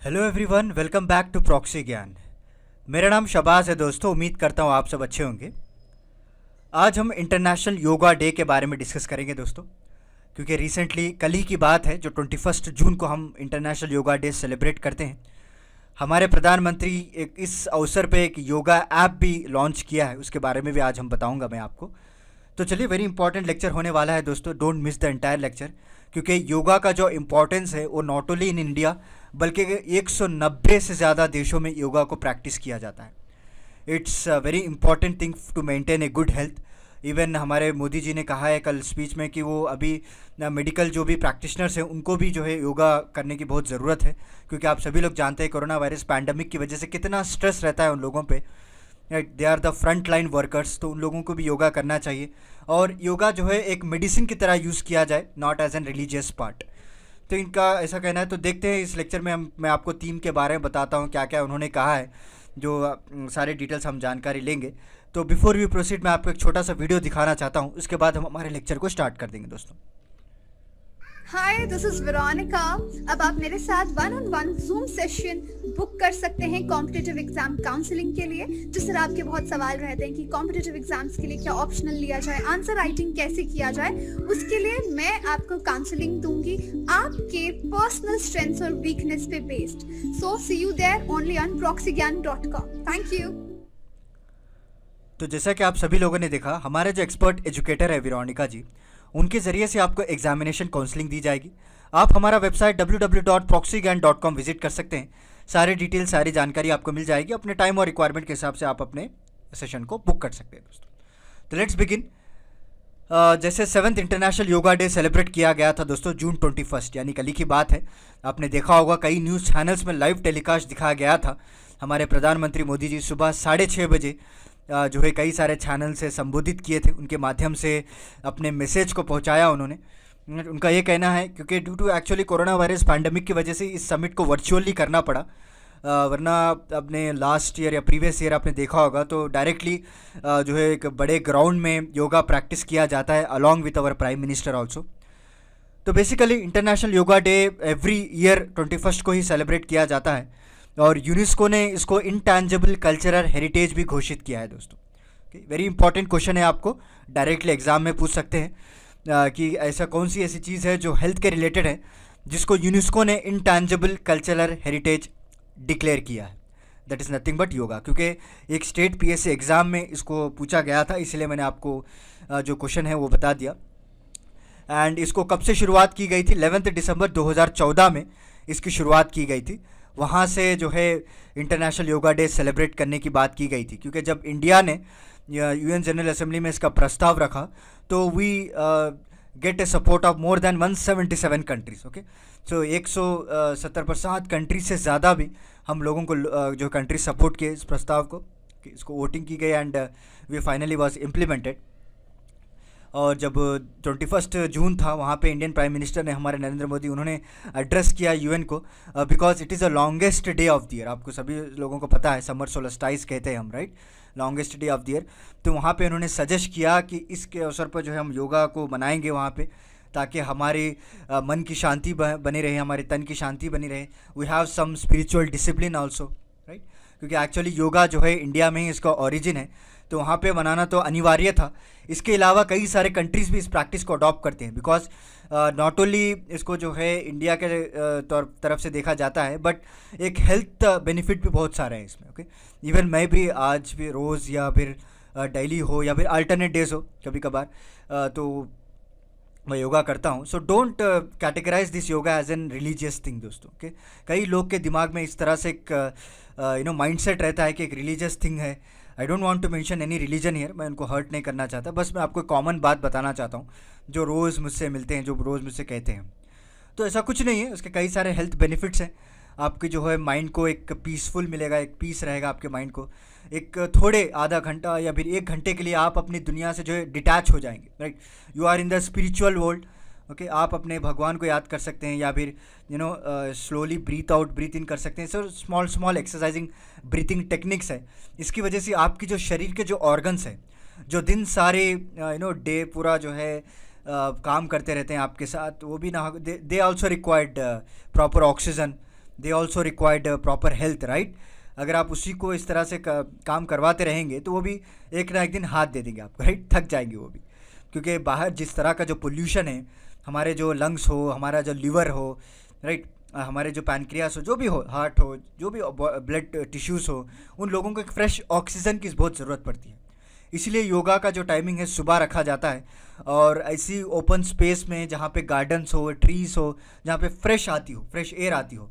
Hello everyone, welcome back to Proxy Gyan. मेरा नाम शबाज है दोस्तों। उम्मीद करता हूँ आप सब अच्छे होंगे। आज हम इंटरनेशनल योगा डे के बारे में डिस्कस करेंगे दोस्तों, क्योंकि रिसेंटली कल ही की बात है जो 21 जून को हम इंटरनेशनल योगा डे सेलिब्रेट करते हैं। हमारे प्रधानमंत्री एक इस अवसर पे एक योगा ऐप भी लॉन्च किया है, उसके बारे में भी आज हम बताऊंगा मैं आपको। तो चलिए, वेरी इंपॉर्टेंट लेक्चर होने वाला है दोस्तों, don't miss the entire lecture, क्योंकि योगा का जो इम्पोर्टेंस है वो नॉट ओनली इन इंडिया बल्कि 190 से ज़्यादा देशों में योगा को प्रैक्टिस किया जाता है। It's a very important thing to maintain a good health. Even हमारे मोदी जी ने कहा है कल स्पीच में कि वो अभी मेडिकल जो भी प्रैक्टिशनर्स हैं उनको भी जो है योगा करने की बहुत ज़रूरत है, क्योंकि आप सभी लोग जानते हैं कोरोना वायरस पैंडमिक की वजह से कितना स्ट्रेस रहता है उन लोगों पे। They are the front line workers, तो उन लोगों को भी योगा करना चाहिए। और योगा जो है एक मेडिसिन की तरह यूज़ किया जाए, not as an religious part. तो इनका ऐसा कहना है। तो देखते हैं इस लेक्चर में मैं आपको थीम के बारे में बताता हूँ क्या क्या उन्होंने कहा है, जो सारे डिटेल्स हम जानकारी लेंगे। तो बिफोर वी प्रोसीड मैं आपको एक छोटा सा वीडियो दिखाना चाहता हूँ, उसके बाद हम हमारे लेक्चर को स्टार्ट कर देंगे दोस्तों। हाय, दिस इज वेरोनिका। अब आप मेरे साथ one on one zoom session book कर सकते हैं कॉम्पिटिटिव एग्जाम काउंसलिंग के लिए। जिस तरह आपके बहुत सवाल रहते हैं कि कॉम्पिटिटिव एग्जाम्स के लिए क्या ऑप्शनल लिया जाए, आंसर राइटिंग कैसे किया जाए, उसके लिए मैं आपको काउंसलिंग दूंगी आपके पर्सनल स्ट्रेंथ्स और वीकनेस पे based. So see you there only on proxygyan.com। Thank you. तो जैसा कि आप सभी लोगों ने देखा, हमारे जो एक्सपर्ट एजुकेटर है वेरोनिका जी, उनके ज़रिए से आपको एग्जामिनेशन काउंसलिंग दी जाएगी। आप हमारा वेबसाइट www.proxygyan.com विजिट कर सकते हैं। सारे डिटेल, सारी जानकारी आपको मिल जाएगी। अपने टाइम और रिक्वायरमेंट के हिसाब से आप अपने सेशन को बुक कर सकते हैं दोस्तों। तो लेट्स बिगिन। जैसे 7th international yoga day celebrate किया गया था दोस्तों जून 21, यानी कल ही की बात है। आपने देखा होगा कई न्यूज़ चैनल्स में लाइव टेलीकास्ट दिखाया गया था। हमारे प्रधानमंत्री मोदी जी सुबह 6:30 बजे जो है कई सारे चैनल से संबोधित किए थे, उनके माध्यम से अपने मैसेज को पहुंचाया उन्होंने। उनका ये कहना है क्योंकि due to actually corona virus pandemic की वजह से इस समिट को वर्चुअली करना पड़ा, वरना अपने लास्ट ईयर या प्रीवियस ईयर आपने देखा होगा तो डायरेक्टली जो है एक बड़े ग्राउंड में योगा प्रैक्टिस किया जाता है along with our prime minister also. तो basically international yoga day every year 21 को ही सेलिब्रेट किया जाता है, और यूनेस्को ने इसको इंटैंजिबल कल्चरल हेरिटेज भी घोषित किया है दोस्तों। वेरी इंपॉर्टेंट क्वेश्चन है, आपको डायरेक्टली एग्जाम में पूछ सकते हैं कि ऐसा कौन सी ऐसी चीज़ है जो हेल्थ के रिलेटेड है जिसको यूनेस्को ने इंटैंजिबल कल्चरल हेरिटेज डिक्लेयर किया है। That is nothing but yoga, क्योंकि एक स्टेट पीएससी एग्ज़ाम में इसको पूछा गया था, इसलिए मैंने आपको जो क्वेश्चन है वो बता दिया। एंड इसको कब से शुरुआत की गई थी? 11 दिसंबर 2014 में इसकी शुरुआत की गई थी। वहाँ से जो है इंटरनेशनल योगा डे सेलिब्रेट करने की बात की गई थी, क्योंकि जब इंडिया ने यूएन जनरल असेंबली में इसका प्रस्ताव रखा तो we get a support of more than 177 countries. Okay, so 170 countries से ज़्यादा भी हम लोगों को जो कंट्री सपोर्ट किए इस प्रस्ताव को, इसको वोटिंग की गई and we finally was implemented. और जब 21 जून था, वहाँ पे इंडियन प्राइम मिनिस्टर ने, हमारे नरेंद्र मोदी, उन्होंने एड्रेस किया यूएन को, because it is the longest day of the year. आपको सभी लोगों को पता है समर सोलस्टाइस कहते हैं हम, right, longest day of the year. तो वहाँ पे उन्होंने सजेस्ट किया कि इसके अवसर पर जो है हम योगा को मनाएंगे वहाँ पे, ताकि हमारी मन की शांति बनी रहे, हमारे तन की शांति बनी रहे। We have some spiritual discipline also, right, क्योंकि एक्चुअली योगा जो है इंडिया में ही इसका ओरिजिन है, तो वहाँ पे मनाना तो अनिवार्य था। इसके अलावा कई सारे कंट्रीज़ भी इस प्रैक्टिस को अडॉप्ट करते हैं, बिकॉज नॉट ओनली इसको जो है इंडिया के तरफ से देखा जाता है, बट एक हेल्थ बेनिफिट भी बहुत सारे हैं इसमें। ओके, इवन मैं भी आज भी रोज़ या फिर डेली हो या फिर अल्टरनेट डेज हो कभी कभार तो मैं योगा करता हूँ। So don't categorise this yoga as an religious thing दोस्तों। ओके, कई लोग के दिमाग में इस तरह से एक माइंडसेट रहता है कि एक रिलीजियस थिंग है। I don't want to mention any religion here, मैं उनको हर्ट नहीं करना चाहता, बस मैं आपको कॉमन बात बताना चाहता हूँ जो रोज़ मुझसे मिलते हैं, जो रोज़ मुझसे कहते हैं। तो ऐसा कुछ नहीं है, उसके कई सारे हेल्थ बेनिफिट्स हैं। आपके जो है माइंड को एक पीसफुल मिलेगा, एक पीस रहेगा आपके माइंड को। एक थोड़े आधा घंटा या फिर 1 घंटे के लिए आप अपनी दुनिया से जो है डिटैच हो जाएंगे, right. You are in the spiritual world. Okay, आप अपने भगवान को याद कर सकते हैं, या फिर स्लोली ब्रीथ आउट ब्रीथ इन कर सकते हैं। So small exercising breathing techniques है। इसकी वजह से आपकी जो शरीर के जो ऑर्गन्स हैं, जो दिन सारे डे पूरा जो है काम करते रहते हैं आपके साथ, वो भी ना, they also required proper oxygen, they also required proper health, right. अगर आप उसी को इस तरह से काम करवाते रहेंगे तो वो भी एक ना एक दिन हाथ दे देंगे आपको, राइट, थक जाएंगे वो भी। क्योंकि बाहर जिस तरह का जो पोल्यूशन है, हमारे जो लंग्स हो, हमारा जो लीवर हो, राइट, हमारे जो पैनक्रियास हो, जो भी हो, हार्ट हो, जो भी ब्लड टिश्यूज़ हो, उन लोगों को एक फ्रेश ऑक्सीजन की बहुत ज़रूरत पड़ती है। इसीलिए योगा का जो टाइमिंग है सुबह रखा जाता है, और ऐसी ओपन स्पेस में जहाँ पे गार्डन्स हो, ट्रीज़ हो, जहाँ पे फ्रेश एयर आती हो,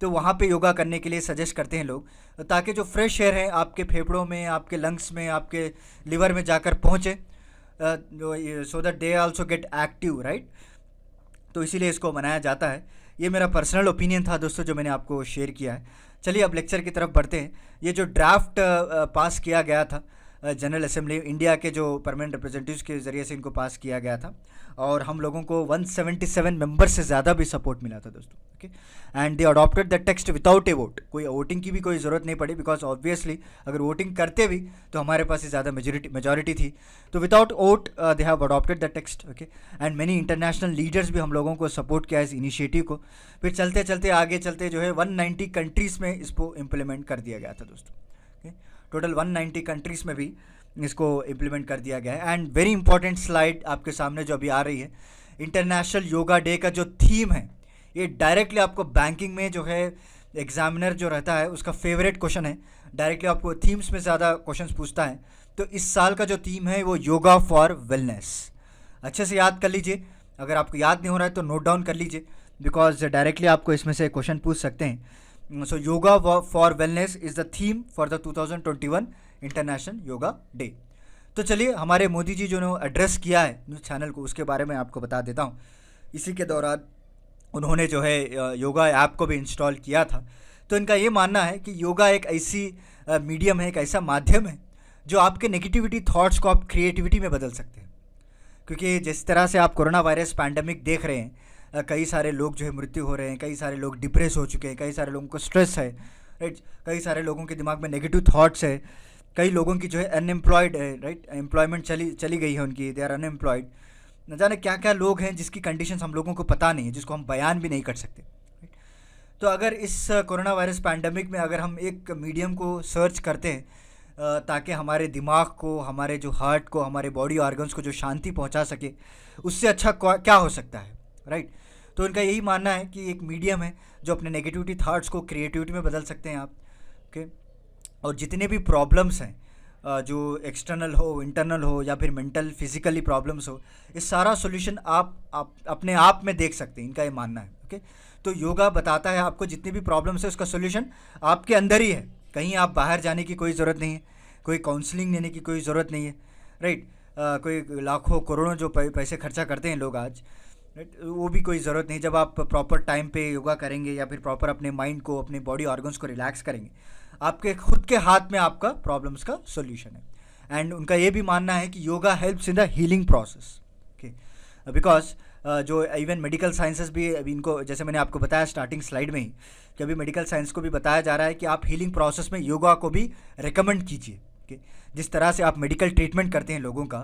तो वहाँ पे योगा करने के लिए सजेस्ट करते हैं लोग, ताकि जो फ्रेश एयर है आपके फेफड़ों में, आपके लंग्स में, आपके लिवर में जाकर पहुँचे, so that they also get active, right. तो इसीलिए इसको मनाया जाता है। ये मेरा पर्सनल ओपिनियन था दोस्तों, जो मैंने आपको शेयर किया है। चलिए अब लेक्चर की तरफ बढ़ते हैं। ये जो ड्राफ्ट पास किया गया था जनरल असेंबली, इंडिया के जो परमानेंट रिप्रेजेंटेटिव्स के ज़रिए से इनको पास किया गया था, और हम लोगों को 177 मेंबर से ज़्यादा भी सपोर्ट मिला था दोस्तों, okay. And they adopted the text without A vote. कोई वोटिंग की भी कोई ज़रूरत नहीं पड़ी, बिकॉज ऑब्वियसली अगर वोटिंग करते भी तो हमारे पास ही ज़्यादा मेजॉरिटी थी। तो without vote they have adopted the text, okay. And many international leaders भी हम लोगों को सपोर्ट किया इस इनिशिएटिव को। फिर चलते चलते आगे चलते जो है 190 कंट्रीज़ में इसको इम्प्लीमेंट कर दिया गया था दोस्तों, ओके। टोटल 190 कंट्रीज़ में भी इसको इम्प्लीमेंट कर दिया गया है। एंड वेरी इंपॉर्टेंट स्लाइड आपके सामने जो अभी आ रही है, इंटरनेशनल योगा डे का जो थीम है, ये डायरेक्टली आपको बैंकिंग में जो है एग्जामिनर जो रहता है उसका फेवरेट क्वेश्चन है। डायरेक्टली आपको थीम्स में ज़्यादा क्वेश्चंस पूछता है। तो इस साल का जो थीम है वो योगा फॉर वेलनेस। अच्छे से याद कर लीजिए, अगर आपको याद नहीं हो रहा है तो नोट डाउन कर लीजिए, बिकॉज डायरेक्टली आपको इसमें से क्वेश्चन पूछ सकते हैं। So yoga for wellness is the theme for the 2021 international yoga day. तो चलिए हमारे मोदी जी जो एड्रेस किया है न्यूज़ चैनल को, उसके बारे में आपको बता देता हूँ। इसी के दौरान उन्होंने जो है योगा ऐप को भी इंस्टॉल किया था। तो इनका ये मानना है कि योगा एक ऐसी मीडियम है, एक ऐसा माध्यम है जो आपके नेगेटिविटी थॉट्स को आप क्रिएटिविटी में बदल सकते हैं। क्योंकि जिस तरह से आप कोरोना वायरस पैंडमिक देख रहे हैं, कई सारे लोग जो है मृत्यु हो रहे हैं, कई सारे लोग डिप्रेस हो चुके हैं, कई सारे लोगों को स्ट्रेस है, राइट, कई सारे लोगों के दिमाग में नेगेटिव थॉट्स है, कई लोगों की जो है अनएम्प्लॉयड है, राइट, एम्प्लॉयमेंट चली गई है उनकी, दे आर अनएम्प्लॉयड। न जाने क्या क्या लोग हैं जिसकी कंडीशंस हम लोगों को पता नहीं है, जिसको हम बयान भी नहीं कर सकते, राइट। तो अगर इस कोरोना वायरस पैंडमिक में अगर हम एक मीडियम को सर्च करते हैं ताकि हमारे दिमाग को, हमारे जो हार्ट को, हमारे बॉडी ऑर्गन्स को जो शांति पहुंचा सके, उससे अच्छा क्या हो सकता है, राइट। तो इनका यही मानना है कि एक मीडियम है जो अपने नेगेटिविटी थॉट्स को क्रिएटिविटी में बदल सकते हैं आप, ओके। और जितने भी प्रॉब्लम्स हैं, जो एक्सटर्नल हो, इंटरनल हो, या फिर मेंटल फिजिकली प्रॉब्लम्स हो, इस सारा सोल्यूशन आप अपने आप में देख सकते हैं, इनका ये मानना है, ओके। तो योगा बताता है आपको जितनी भी प्रॉब्लम्स है उसका सोल्यूशन आपके अंदर ही है, कहीं आप बाहर जाने की कोई ज़रूरत नहीं है, कोई काउंसलिंग लेने की कोई ज़रूरत नहीं है, राइट। कोई लाखों करोड़ों जो पैसे खर्चा करते हैं लोग आज, राइट, वो भी कोई ज़रूरत नहीं। जब आप प्रॉपर टाइम पे योगा करेंगे या फिर प्रॉपर अपने माइंड को, अपने बॉडी ऑर्गन्स को रिलैक्स करेंगे, आपके खुद के हाथ में आपका प्रॉब्लम्स का सॉल्यूशन है। एंड उनका ये भी मानना है कि yoga helps in the healing process, okay. Because जो इवन मेडिकल साइंसेस भी अभी इनको, जैसे मैंने आपको बताया स्टार्टिंग स्लाइड में ही, कि अभी मेडिकल साइंस को भी बताया जा रहा है कि आप हीलिंग प्रोसेस में योगा को भी रिकमेंड कीजिए, ओके। जिस तरह से आप मेडिकल ट्रीटमेंट करते हैं लोगों का,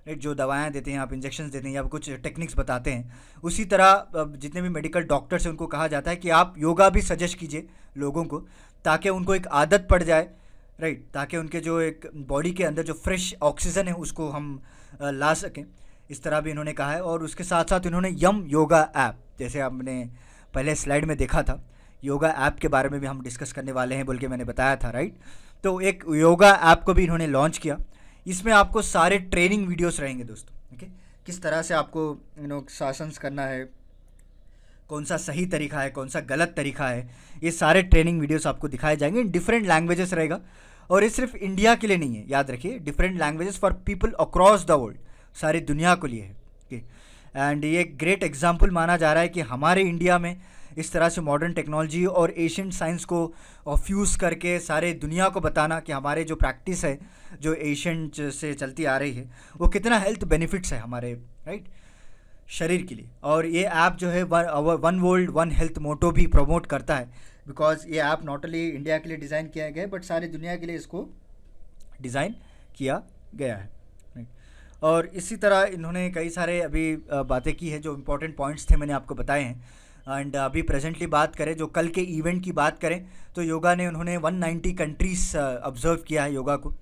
राइट, जो दवाएं देते हैं, आप इंजेक्शंस देते हैं या कुछ टेक्निक्स बताते हैं, उसी तरह जितने भी मेडिकल डॉक्टर्स हैं उनको कहा जाता है कि आप योगा भी सजेस्ट कीजिए लोगों को, ताकि उनको एक आदत पड़ जाए, राइट, ताकि उनके जो एक बॉडी के अंदर जो फ्रेश ऑक्सीजन है उसको हम ला सकें। इस तरह भी इन्होंने कहा है। और उसके साथ साथ इन्होंने यम योगा ऐप, जैसे आपने पहले स्लाइड में देखा था, योगा ऐप के बारे में भी हम डिस्कस करने वाले हैं बोल के मैंने बताया था, राइट। तो एक योगा ऐप को भी इन्होंने लॉन्च किया। इसमें आपको सारे ट्रेनिंग वीडियोस रहेंगे दोस्तों, ओके। किस तरह से आपको शासंस करना है, कौन सा सही तरीका है, कौन सा गलत तरीका है, ये सारे ट्रेनिंग वीडियोस आपको दिखाए जाएंगे। इन डिफरेंट लैंग्वेजेस रहेगा, और ये सिर्फ इंडिया के लिए नहीं है, याद रखिए, different languages for people across the world, सारी दुनिया को लिए है, ओके। एंड ये ग्रेट एग्जाम्पल माना जा रहा है कि हमारे इंडिया में इस तरह से मॉडर्न टेक्नोलॉजी और एशियन साइंस को फ्यूज़ करके सारे दुनिया को बताना कि हमारे जो प्रैक्टिस है, जो एशियन से चलती आ रही है, वो कितना हेल्थ बेनिफिट्स है हमारे, राइट, शरीर के लिए। और ये ऐप जो है वन वर्ल्ड वन हेल्थ मोटो भी प्रमोट करता है, बिकॉज ये ऐप नॉट ओनली इंडिया के लिए डिज़ाइन किया गया है बट सारी दुनिया के लिए इसको डिज़ाइन किया गया है, राइट। और इसी तरह इन्होंने कई सारे अभी बातें की है, जो इम्पोर्टेंट पॉइंट्स थे मैंने आपको बताए हैं। एंड अभी प्रेजेंटली बात करें, जो कल के इवेंट की बात करें, तो योगा ने उन्होंने 190 कंट्रीज ऑब्जर्व किया है योगा को,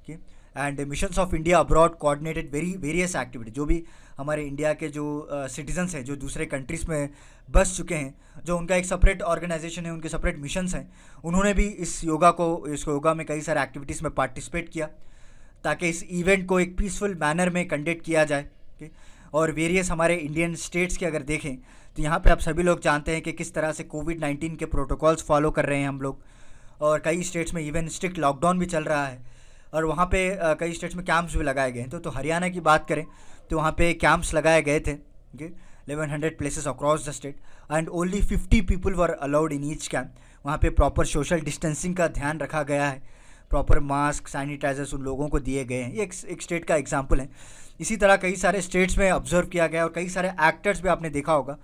and missions of India abroad coordinated various activity. जो भी हमारे इंडिया के जो सिटीजन्स हैं जो दूसरे कंट्रीज़ में बस चुके हैं, जो उनका एक सेपरेट ऑर्गेनाइजेशन है, उनके सेपरेट मिशंस हैं, उन्होंने भी इस योगा में कई सारे एक्टिविटीज़ में पार्टिसिपेट किया ताकि इस इवेंट को एक पीसफुल मैनर में कंडक्ट किया जाए। और वेरियस हमारे इंडियन स्टेट्स के अगर देखें तो यहाँ पे आप सभी लोग जानते हैं कि किस तरह से कोविड-19 के प्रोटोकॉल्स फॉलो कर रहे हैं हम लोग, और कई स्टेट्स में इवन स्ट्रिक्ट लॉकडाउन भी चल रहा है, और वहाँ पे कई स्टेट्स में कैंप्स भी लगाए गए हैं। तो हरियाणा की बात करें तो वहाँ पे कैंप्स लगाए गए थे 1100 places across the state, and only 50 people were allowed in each camp. वहाँ पे प्रॉपर सोशल डिस्टेंसिंग का ध्यान रखा गया है, प्रॉपर मास्क सैनिटाइजर्स उन लोगों को दिए गए हैं। ये एक स्टेट का एग्जाम्पल है। इसी तरह कई सारे स्टेट्स में ऑब्जर्व किया गया, और कई सारे एक्टर्स भी आपने देखा होगा,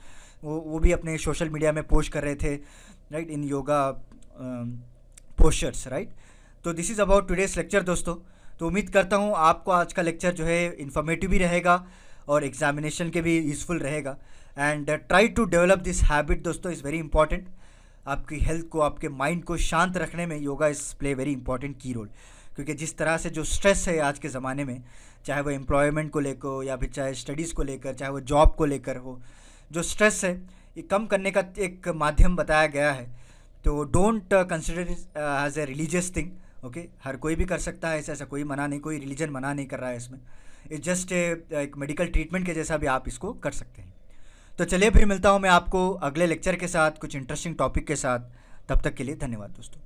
वो भी अपने सोशल मीडिया में पोस्ट कर रहे थे, राइट, इन योगा पोस्चर्स, राइट। तो this is about today's lecture दोस्तों। तो उम्मीद करता हूँ आपको आज का लेक्चर जो है इन्फॉर्मेटिव भी रहेगा और एग्जामिनेशन के भी यूज़फुल रहेगा। And try to develop this habit दोस्तों, इज़ वेरी इंपॉर्टेंट। आपकी हेल्थ को, आपके माइंड को शांत रखने में yoga is play very important की रोल, क्योंकि जिस तरह से जो स्ट्रेस है आज के ज़माने में, चाहे वो एम्प्लॉयमेंट को लेकर हो या फिर चाहे स्टडीज़ को लेकर, चाहे वो जॉब को लेकर हो, जो स्ट्रेस है ये कम करने का एक माध्यम बताया गया है। तो don't consider as a religious thing, okay. हर कोई भी कर सकता है, ऐसा कोई मना नहीं, कोई रिलीजन मना नहीं कर रहा है इसमें। इट्स जस्ट एक मेडिकल ट्रीटमेंट के जैसा भी आप इसको कर सकते हैं। तो चलिए फिर मिलता हूँ मैं आपको अगले लेक्चर के साथ, कुछ इंटरेस्टिंग टॉपिक के साथ। तब तक के लिए धन्यवाद दोस्तों।